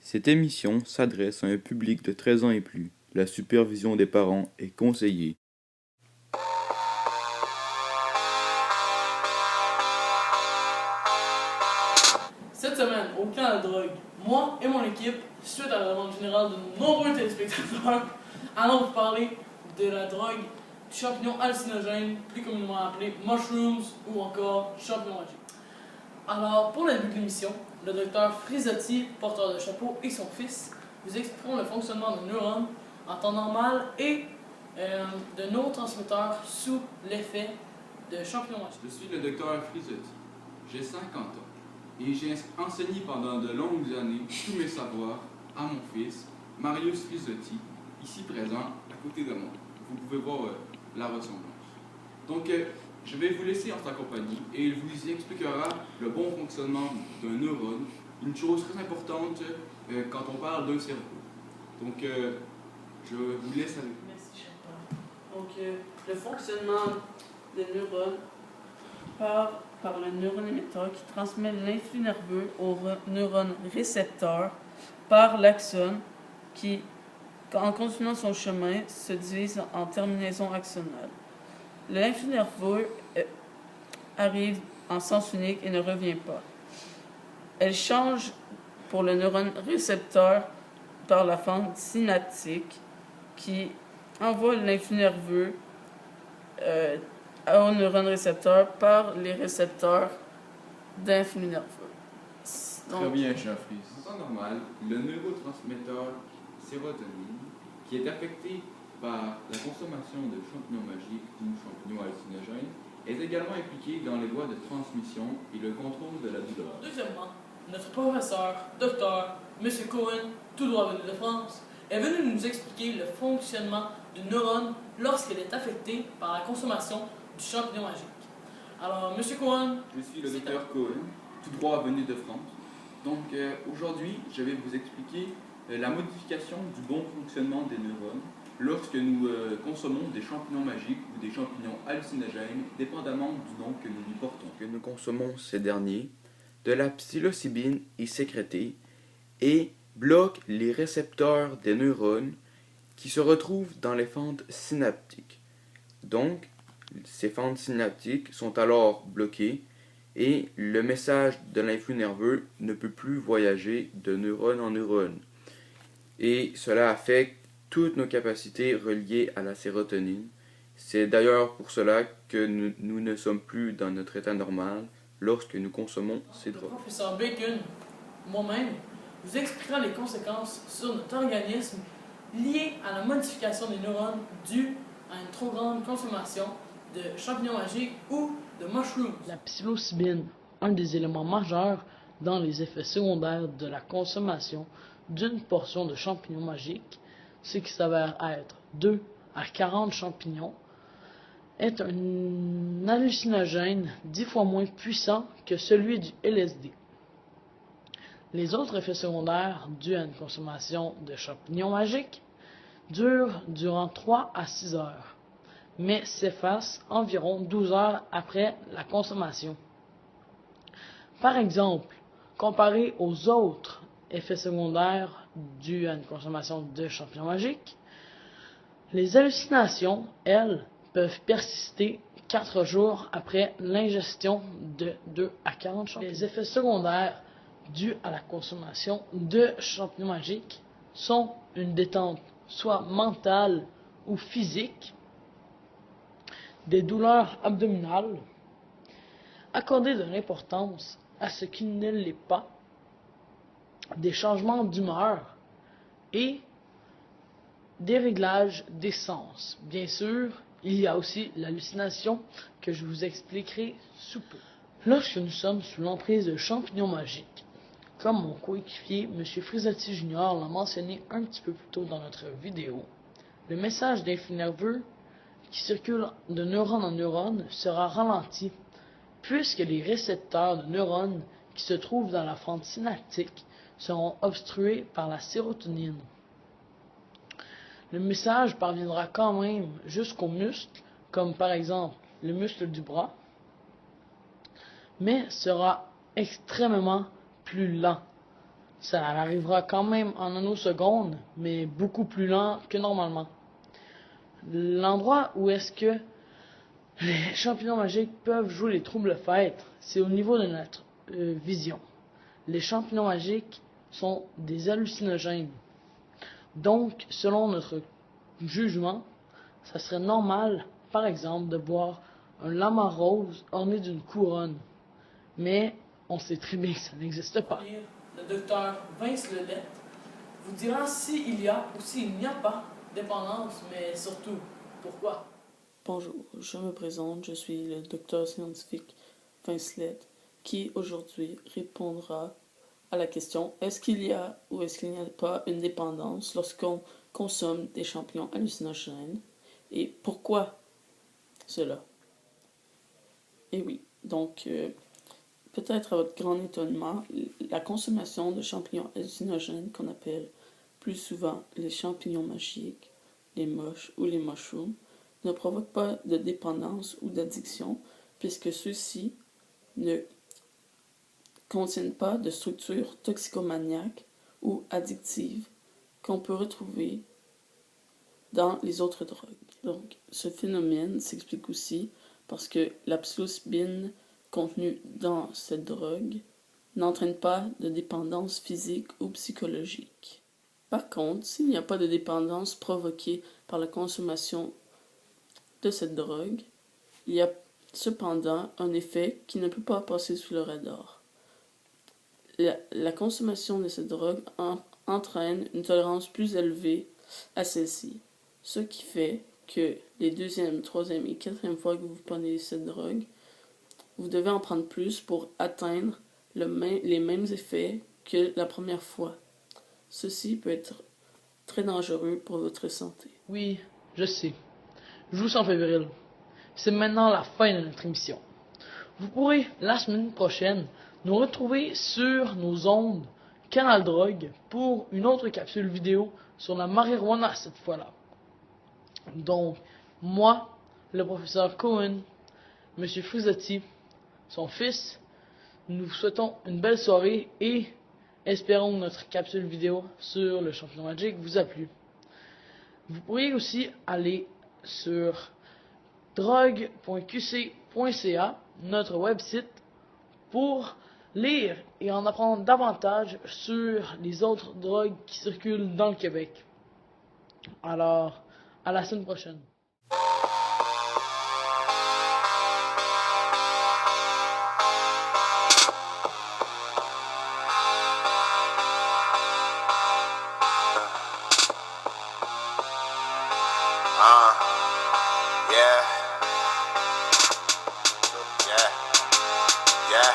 Cette émission s'adresse à un public de 13 ans et plus. La supervision des parents est conseillée. Cette semaine, au camp de la drogue, moi et mon équipe, suite à la demande générale de nombreux téléspectateurs, allons vous parler de la drogue du champignon hallucinogène, plus communément appelé mushrooms ou encore champignon magique. Alors, pour le début de l'émission, le docteur Frisotti, porteur de chapeau, et son fils vous expliqueront le fonctionnement de neurones en temps normal et de neurotransmetteurs sous l'effet de champignons magiques. Je suis le docteur Frisotti. J'ai 50 ans et j'ai enseigné pendant de longues années tous mes savoirs à mon fils, Marius Frisotti, ici présent à côté de moi. Vous pouvez voir la ressemblance. Donc, je vais vous laisser en sa compagnie et il vous expliquera le bon fonctionnement d'un neurone, une chose très importante quand on parle d'un cerveau. Donc, je vous laisse avec vous. Merci, cher père. Donc, le fonctionnement des neurones par le neurone émetteur qui transmet l'influx nerveux au neurone récepteur par l'axone qui, en continuant son chemin, se divise en terminaisons axonales. L'influx nerveux arrive en sens unique et ne revient pas. Elle change pour le neurone récepteur par la fente synaptique qui envoie l'influx nerveux au neurone récepteur par les récepteurs d'influx nerveux. Très bien, cher fils. En temps normal, le neurotransmetteur sérotonine, qui est affecté par la consommation de champignons magiques ou champignons hallucinogènes, est également impliqué dans les voies de transmission et le contrôle de la douleur. Deuxièmement, notre professeur, docteur, M. Cohen, tout droit venu de France, est venu nous expliquer le fonctionnement du neurone lorsqu'elle est affectée par la consommation du champignon magique. Alors, M. Cohen... Je suis le docteur Cohen, tout droit venu de France. Donc, aujourd'hui, je vais vous expliquer la modification du bon fonctionnement des neurones lorsque nous consommons des champignons magiques ou des champignons hallucinogènes, dépendamment du nom que nous lui portons. Que nous consommons ces derniers, de la psilocybine est sécrétée et bloque les récepteurs des neurones qui se retrouvent dans les fentes synaptiques. Donc, ces fentes synaptiques sont alors bloquées et le message de l'influx nerveux ne peut plus voyager de neurone en neurone. Et cela affecte toutes nos capacités reliées à la sérotonine. C'est d'ailleurs pour cela que nous ne sommes plus dans notre état normal lorsque nous consommons ces Le drogues. professeur Bacon, moi-même, vous expliquera les conséquences sur notre organisme liées à la modification des neurones dues à une trop grande consommation de champignons magiques ou de mushrooms. La psilocybine, un des éléments majeurs dans les effets secondaires de la consommation d'une portion de champignons magiques, ce qui s'avère être 2 à 40 champignons, est un hallucinogène 10 fois moins puissant que celui du LSD. Les autres effets secondaires dus à une consommation de champignons magiques durent durant 3 à 6 heures, mais s'effacent environ 12 heures après la consommation. Par exemple, comparé aux autres effets secondaires dus à une consommation de champignons magiques, les hallucinations, elles, peuvent persister 4 jours après l'ingestion de 2 à 40 champignons. Les effets secondaires dus à la consommation de champignons magiques sont une détente soit mentale ou physique, des douleurs abdominales, accorder de l'importance à ce qui ne l'est pas, des changements d'humeur et des réglages des sens. Bien sûr, il y a aussi l'hallucination que je vous expliquerai sous peu. Lorsque nous sommes sous l'emprise de champignons magiques, comme mon coéquipier M. Frisotti Jr. l'a mentionné un petit peu plus tôt dans notre vidéo, le message d'influx nerveux qui circule de neurone en neurone sera ralenti puisque les récepteurs de neurones qui se trouvent dans la fente synaptique seront obstrués par la sérotonine. Le message parviendra quand même jusqu'aux muscles, comme par exemple le muscle du bras, mais sera extrêmement plus lent. Ça arrivera quand même en nanosecondes, mais beaucoup plus lent que normalement. L'endroit où est-ce que les champignons magiques peuvent jouer les troubles fêtes, c'est au niveau de notre vision. Les champignons magiques sont des hallucinogènes. Donc, selon notre jugement, ça serait normal, par exemple, de boire un lama rose orné d'une couronne. Mais on sait très bien que ça n'existe pas. Le docteur Vince Lelette vous dira s'il y a ou s'il n'y a pas dépendance, mais surtout, pourquoi. Bonjour, je me présente, je suis le docteur scientifique Vince Lelette qui aujourd'hui répondra à la question est-ce qu'il y a ou est-ce qu'il n'y a pas une dépendance lorsqu'on consomme des champignons hallucinogènes et pourquoi cela? Et oui, donc peut-être à votre grand étonnement, la consommation de champignons hallucinogènes qu'on appelle plus souvent les champignons magiques, les moches ou les mushrooms ne provoque pas de dépendance ou d'addiction puisque ceux-ci ne contiennent pas de structures toxicomaniaques ou addictives qu'on peut retrouver dans les autres drogues. Donc, ce phénomène s'explique aussi parce que la psilocybine contenue dans cette drogue n'entraîne pas de dépendance physique ou psychologique. Par contre, s'il n'y a pas de dépendance provoquée par la consommation de cette drogue, il y a cependant un effet qui ne peut pas passer sous le radar. La consommation de cette drogue entraîne une tolérance plus élevée à celle-ci, ce qui fait que les deuxième, troisième et quatrième fois que vous prenez cette drogue, vous devez en prendre plus pour atteindre les mêmes effets que la première fois. Ceci peut être très dangereux pour votre santé. Oui, je sais. Je vous sens fébrile. C'est maintenant la fin de notre émission. Vous pourrez, la semaine prochaine, nous retrouver sur nos ondes Canal Drogue pour une autre capsule vidéo sur la marijuana cette fois-là. Donc, moi, le professeur Cohen, M. Frisotti, son fils, nous vous souhaitons une belle soirée et espérons que notre capsule vidéo sur le champignon magique vous a plu. Vous pourriez aussi aller sur drogue.qc.ca, notre website, pour lire et en apprendre davantage sur les autres drogues qui circulent dans le Québec. Alors, à la semaine prochaine. Yeah, yeah, yeah,